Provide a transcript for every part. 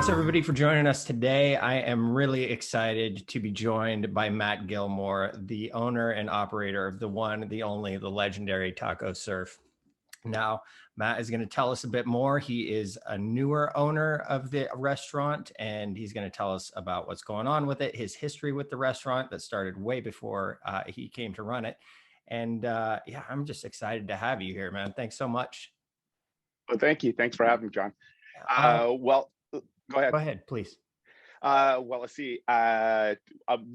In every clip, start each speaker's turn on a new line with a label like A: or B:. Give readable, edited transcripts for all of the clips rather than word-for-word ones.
A: Thanks everybody for joining us today. I am really excited to be joined by Matt Gilmore, the owner and operator of the one, the only, the legendary Taco Surf. Now, Matt is going to tell us a bit more. He is a newer owner of the restaurant, and he's going to tell us about what's going on with it, his history with the restaurant that started way before he came to run it. And yeah, I'm just excited to have you here, man. Thanks so much.
B: Well, thank you. Thanks for having me, John. Go ahead.
A: Go ahead, please.
B: Well, let's see. I'm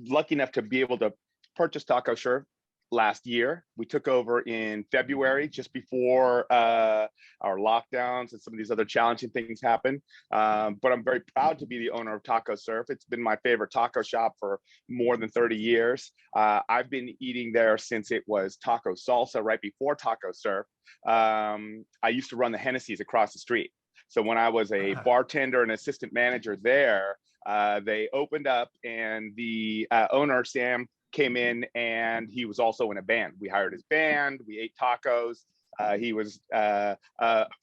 B: lucky enough to be able to purchase Taco Surf last year. We took over in February, just before our lockdowns and some of these other challenging things happened. But I'm very proud to be the owner of Taco Surf. It's been my favorite taco shop for more than 30 years. I've been eating there since it was Taco Salsa, right before Taco Surf. I used to run the Hennessy's across the street. So when I was a bartender and assistant manager there, they opened up, and the owner, Sam, came in, and he was also in a band. We hired his band, we ate tacos. He was a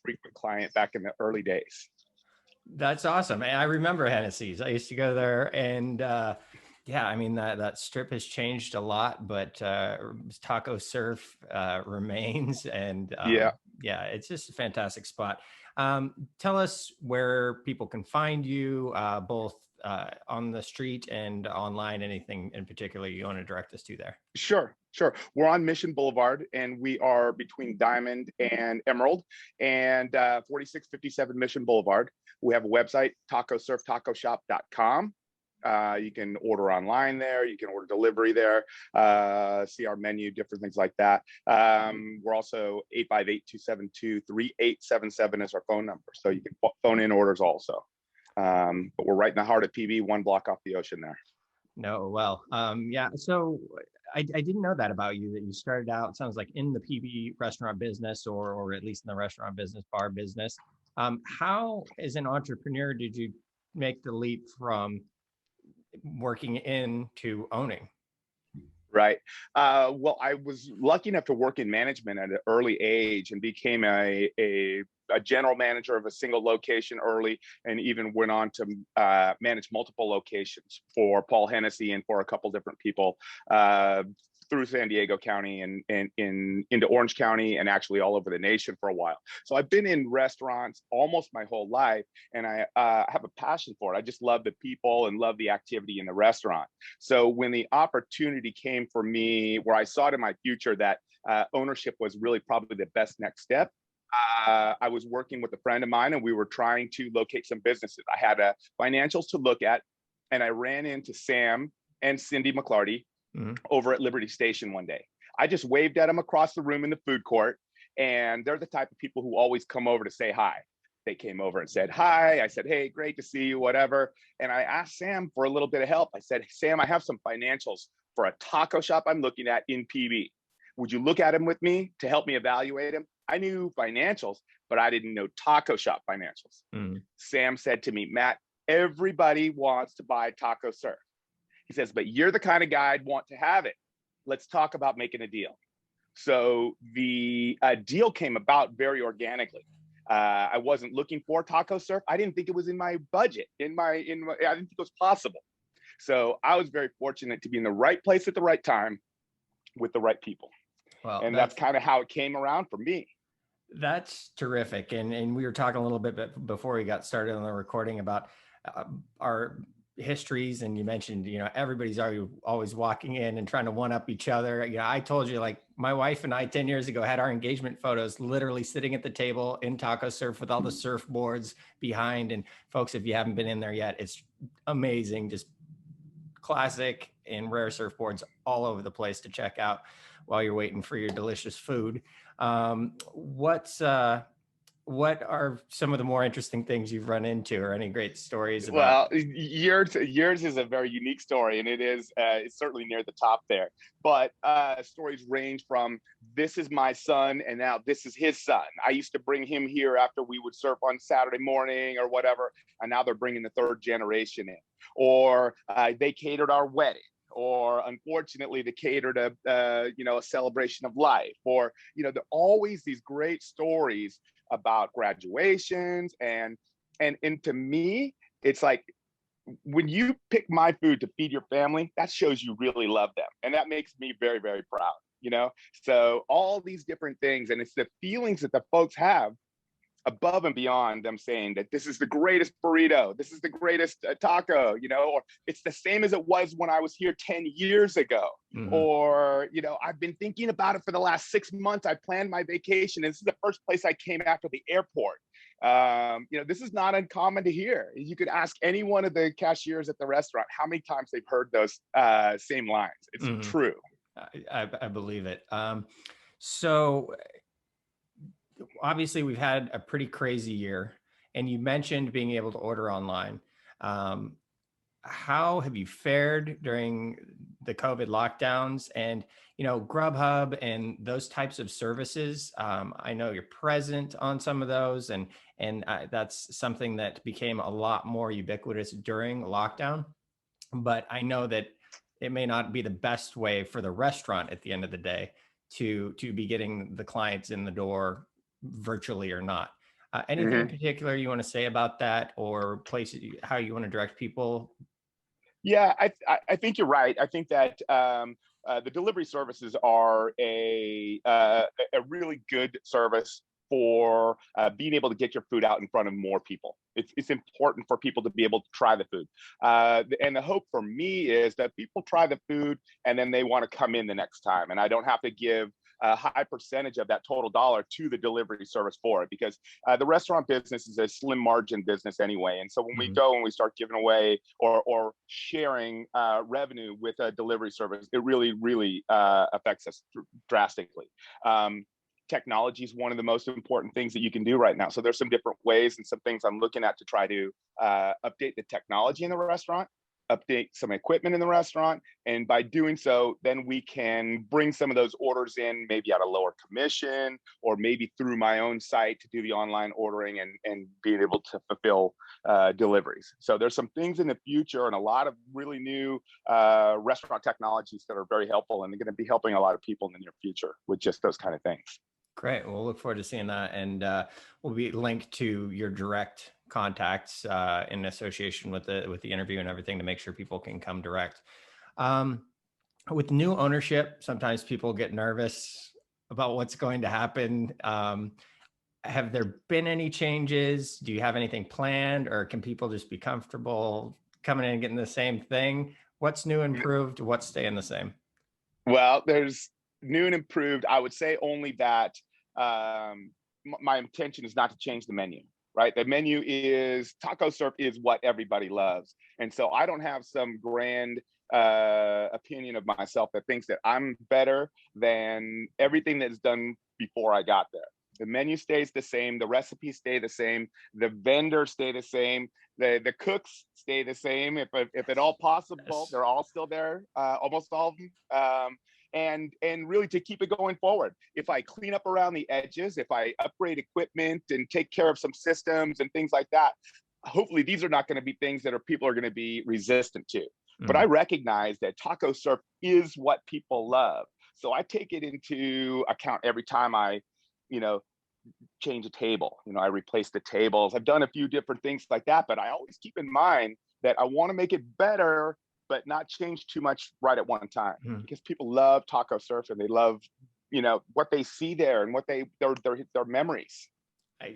B: frequent client back in the early days.
A: That's awesome. I remember Hennessy's. I used to go there, and yeah, I mean, that strip has changed a lot, but Taco Surf remains. And yeah, it's just a fantastic spot. Tell us where people can find you, both on the street and online. Anything in particular you want to direct us to there?
B: Sure. We're on Mission Boulevard, and we are between Diamond and Emerald, and 4657 Mission Boulevard. We have a website, tacosurftacoshop.com. You can order online there. You can order delivery there, see our menu, different things like that. We're also 858-272-3877 is our phone number. So you can phone in orders also. But we're right in the heart of PB, one block off the ocean there.
A: No, well, yeah. So I didn't know that about you, that you started out, it sounds like, in the PB restaurant business, or at least in the restaurant business, bar business. How, as an entrepreneur, did you make the leap from working into owning?
B: Right. Well, I was lucky enough to work in management at an early age, and became a general manager of a single location early, and even went on to manage multiple locations for Paul Hennessy and for a couple different people through San Diego County and into Orange County, and actually all over the nation for a while. So I've been in restaurants almost my whole life, and I have a passion for it. I just love the people and love the activity in the restaurant. So when the opportunity came for me, where I saw it in my future that ownership was really probably the best next step, I was working with a friend of mine, and we were trying to locate some businesses. I had financials to look at, and I ran into Sam and Cindy McClarty over at Liberty Station one day. I just waved at them across the room in the food court, and they're the type of people who always come over to say hi. They came over and said hi. I said, hey, great to see you, whatever. And I asked Sam for a little bit of help. I said, Sam, I have some financials for a taco shop I'm looking at in PB. Would you look at them with me to help me evaluate them? I knew financials, but I didn't know taco shop financials. Sam said to me, Matt, everybody wants to buy Taco Surf. He says, but you're the kind of guy I'd want to have it. Let's talk about making a deal. So the deal came about very organically. I wasn't looking for Taco Surf. I didn't think it was in my budget. I didn't think it was possible. So I was very fortunate to be in the right place at the right time with the right people. Well, and that's kind of how it came around for me.
A: That's terrific. And we were talking a little bit before we got started on the recording about our histories, and you mentioned, everybody's always walking in and trying to one up each other. I told you, like, my wife and I 10 years ago had our engagement photos literally sitting at the table in Taco Surf with all the surfboards behind. And folks, if you haven't been in there yet, it's amazing. Just classic and rare surfboards all over the place to check out while you're waiting for your delicious food. What are some of the more interesting things you've run into, or any great stories about?
B: Well, yours is a very unique story, and it's certainly near the top there. But stories range from, this is my son, and now this is his son. I used to bring him here after we would surf on Saturday morning or whatever, and now they're bringing the third generation in. Or they catered our wedding. Or unfortunately, they catered a celebration of life. Or there are always these great stories about graduations, and to me, It's like when you pick my food to feed your family, that shows you really love them. And that makes me very, very proud, you know? So all these different things, and it's the feelings that the folks have above and beyond them saying that this is the greatest burrito, this is the greatest taco, you know, or it's the same as it was when I was here 10 years ago.
A: Mm-hmm.
B: Or, you know, I've been thinking about it for the last 6 months. I planned my vacation, and this is the first place I came after the airport. You know, this is not uncommon to hear. You could ask any one of the cashiers at the restaurant how many times they've heard those same lines. It's
A: Mm-hmm.
B: true.
A: I believe it. So obviously we've had a pretty crazy year, and you mentioned being able to order online. Um, how have you fared during the COVID lockdowns? And, you know, Grubhub and those types of services, I know you're present on some of those, and that's something that became a lot more ubiquitous during lockdown. But I know that it may not be the best way for the restaurant at the end of the day to be getting the clients in the door virtually or not. Anything in
B: Mm-hmm.
A: particular you want to say about that, or places how you want to direct people?
B: Yeah, I think you're right. I think that the delivery services are a really good service for being able to get your food out in front of more people. It's important for people to be able to try the food. And the hope for me is that people try the food and then they want to come in the next time. And I don't have to give a high percentage of that total dollar to the delivery service for it, because the restaurant business is a slim margin business anyway. And so when we
A: Mhm.
B: go and we start giving away or sharing revenue with a delivery service, it really, really affects us drastically. Technology is one of the most important things that you can do right now. So there's some different ways and some things I'm looking at to try to update the technology in the restaurant, update some equipment in the restaurant. And by doing so, then we can bring some of those orders in, maybe at a lower commission, or maybe through my own site to do the online ordering and being able to fulfill deliveries. So there's some things in the future and a lot of really new restaurant technologies that are very helpful, and they're going to be helping a lot of people in the near future with just those kind of things.
A: Great. We'll look forward to seeing that. And we'll be linked to your direct contacts in association with the interview and everything to make sure people can come direct. Um, with new ownership, sometimes people get nervous about what's going to happen. Have there been any changes? Do you have anything planned, or can people just be comfortable coming in and getting the same thing? What's new and improved? What's staying the same?
B: Well, there's new and improved. I would say only that my intention is not to change the menu, right? The menu is taco surf is what everybody loves. And so I don't have some grand opinion of myself that thinks that I'm better than everything that's done before I got there. The menu stays the same, the recipes stay the same, the vendors stay the same, the cooks stay the same. If at all possible,
A: Yes.
B: they're all still there, almost all of them. And really to keep it going forward. If I clean up around the edges, if I upgrade equipment and take care of some systems and things like that, hopefully these are not going to be things that people are going to be resistant to. But I
A: Mm.
B: recognize that taco surf is what people love. So I take it into account every time I, you know, change a table. You know, I replace the tables. I've done a few different things like that, but I always keep in mind that I want to make it better, but not change too much right at one time,
A: Mm.
B: because people love taco surf and they love, you know, what they see there and what their memories.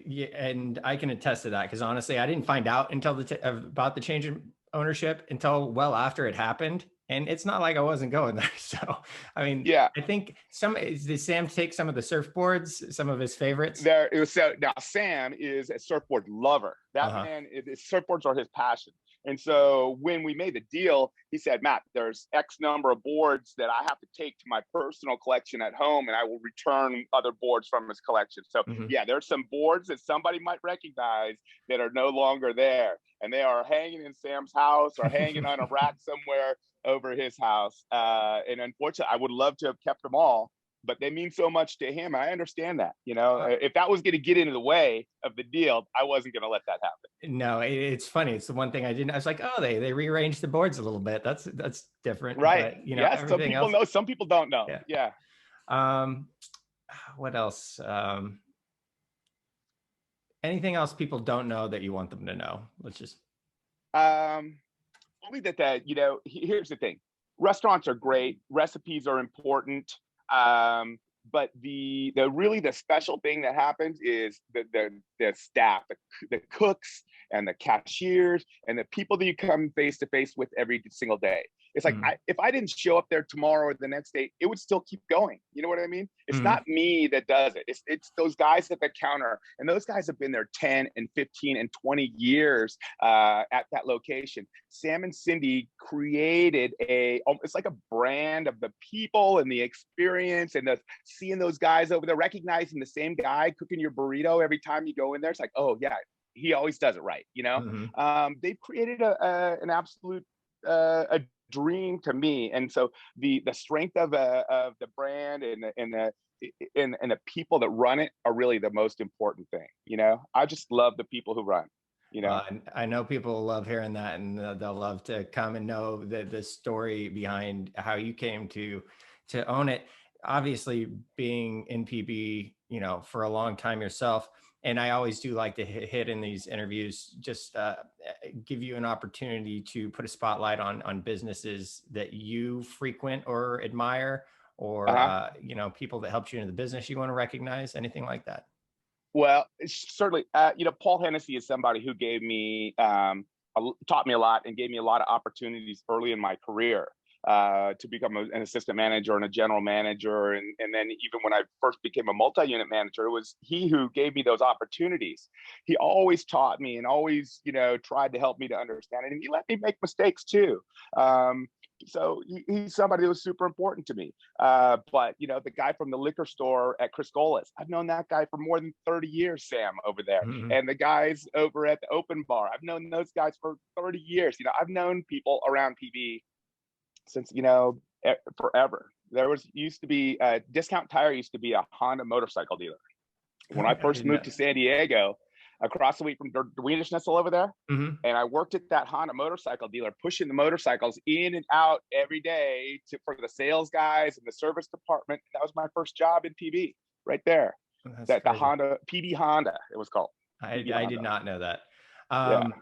A: Yeah, and I can attest to that because honestly, I didn't find out until about the change in ownership until well after it happened, and it's not like I wasn't going there. So, I mean,
B: Yeah,
A: I think did Sam take some of the surfboards, some of his favorites?
B: there it was. So now Sam is a surfboard lover.
A: Uh
B: That
A: huh.
B: man, surfboards are his passion. And so when we made the deal, he said, Matt, there's X number of boards that I have to take to my personal collection at home, and I will return other boards from his collection. So
A: Hmm.
B: yeah, there's some boards that somebody might recognize that are no longer there, and they are hanging in Sam's house or hanging on a rack somewhere over his house. And unfortunately, I would love to have kept them all, but they mean so much to him. I understand that. You know, if that was going to get into the way of the deal, I wasn't going to let that happen.
A: No, it's funny. It's the one thing I didn't. I was like, oh, they rearranged the boards a little bit. That's different.
B: Right.
A: But you know,
B: Yes. Some
A: everything
B: people
A: else.
B: know, some people don't know.
A: Yeah.
B: Yeah.
A: Um, what else? Anything else people don't know that you want them to know? Let's just.
B: Um, Only that here's the thing: restaurants are great, recipes are important, but the special thing that happens is the staff, the cooks and the cashiers and the people that you come face to face with every single day. It's like,
A: Mhm.
B: if I didn't show up there tomorrow or the next day, it would still keep going. You know what I mean? It's
A: Mhm.
B: not me that does it. It's those guys at the counter, and those guys have been there 10 and 15 and 20 years at that location. Sam and Cindy created it's like a brand of the people and the experience, and seeing those guys over there, recognizing the same guy cooking your burrito every time you go in there. It's like, oh yeah, he always does it right.
A: Mhm.
B: They've created an absolute a dream to me, and so the strength of the brand and the people that run it are really the most important thing. I just love the people who run. You know.
A: I know people love hearing that, and they'll love to come and know the story behind how you came to own it. Obviously, being in PB, for a long time yourself, and I always do like to hit in these interviews, just give you an opportunity to put a spotlight on businesses that you frequent or admire, or
B: Uh-huh.
A: people that helped you into the business you want to recognize, anything like that.
B: Well, certainly, Paul Hennessy is somebody who taught me a lot and gave me a lot of opportunities early in my career to become an assistant manager and a general manager. And then even when I first became a multi-unit manager, it was he who gave me those opportunities. He always taught me and always, tried to help me to understand it. And he let me make mistakes too. So he's somebody that was super important to me. But the guy from the liquor store at Criscolas, I've known that guy for more than 30 years, Sam, over there.
A: Mhm.
B: And the guys over at the open bar, I've known those guys for 30 years. I've known people around PB since, forever. Used to be Discount Tire used to be a Honda motorcycle dealer. When I
A: Okay, I
B: first
A: didn't know.
B: moved to San Diego, across the way from the Wiener Schnitzel over there,
A: Mhm.
B: and I worked at that Honda motorcycle dealer, pushing the motorcycles in and out every day for the sales guys and the service department. That was my first job in PB, right there.
A: That's
B: That the
A: crazy.
B: Honda PB Honda, it was called PB
A: I did
B: Honda.
A: not know that.
B: Yeah.
A: Um,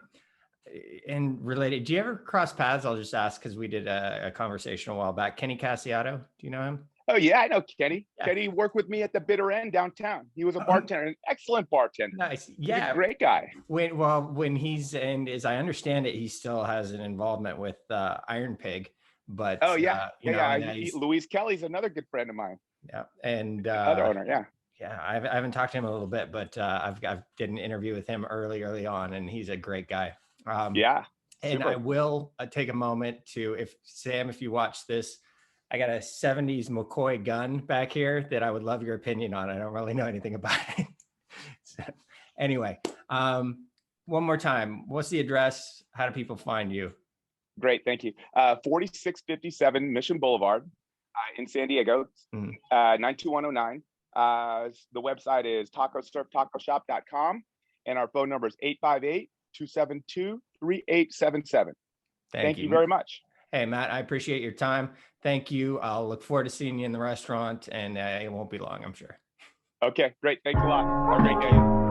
A: and related, do you ever cross paths? I'll just ask because we did a conversation a while back. Kenny Cassiato, do you know him?
B: Oh yeah, I know Kenny.
A: Yeah.
B: Kenny worked with me at the Bitter End downtown. He was a bartender, an excellent bartender.
A: Nice.
B: He's a
A: Yeah.
B: great guy.
A: When he's, and as I understand it, he still has an involvement with Iron Pig, but
B: Oh yeah, yeah,
A: and
B: yeah.
A: he's,
B: Louise Kelly's another good friend of mine,
A: yeah, and
B: another owner. Yeah,
A: yeah, I haven't talked to him a little bit, but I've did an interview with him early on, and he's a great guy. Um,
B: yeah,
A: and I
B: super.
A: will take a moment to, if Sam, if you watch this, I got a 70s McCoy gun back here that I would love your opinion on. I don't really know anything about it. So, anyway, one more time, what's the address? How do people find you?
B: Great, thank you. 4657 Mission Boulevard in San Diego,
A: Mhm.
B: 92109. The website is tacosurftacoshop.com, and our phone number is 858-272-3877.
A: Thank
B: Thank you
A: you.
B: very much.
A: Hey, Matt, I appreciate your time. Thank you. I'll look forward to seeing you in the restaurant, and it won't be long, I'm sure.
B: Okay, great. Thanks a lot. Have a great
A: Thank
B: day.
A: you.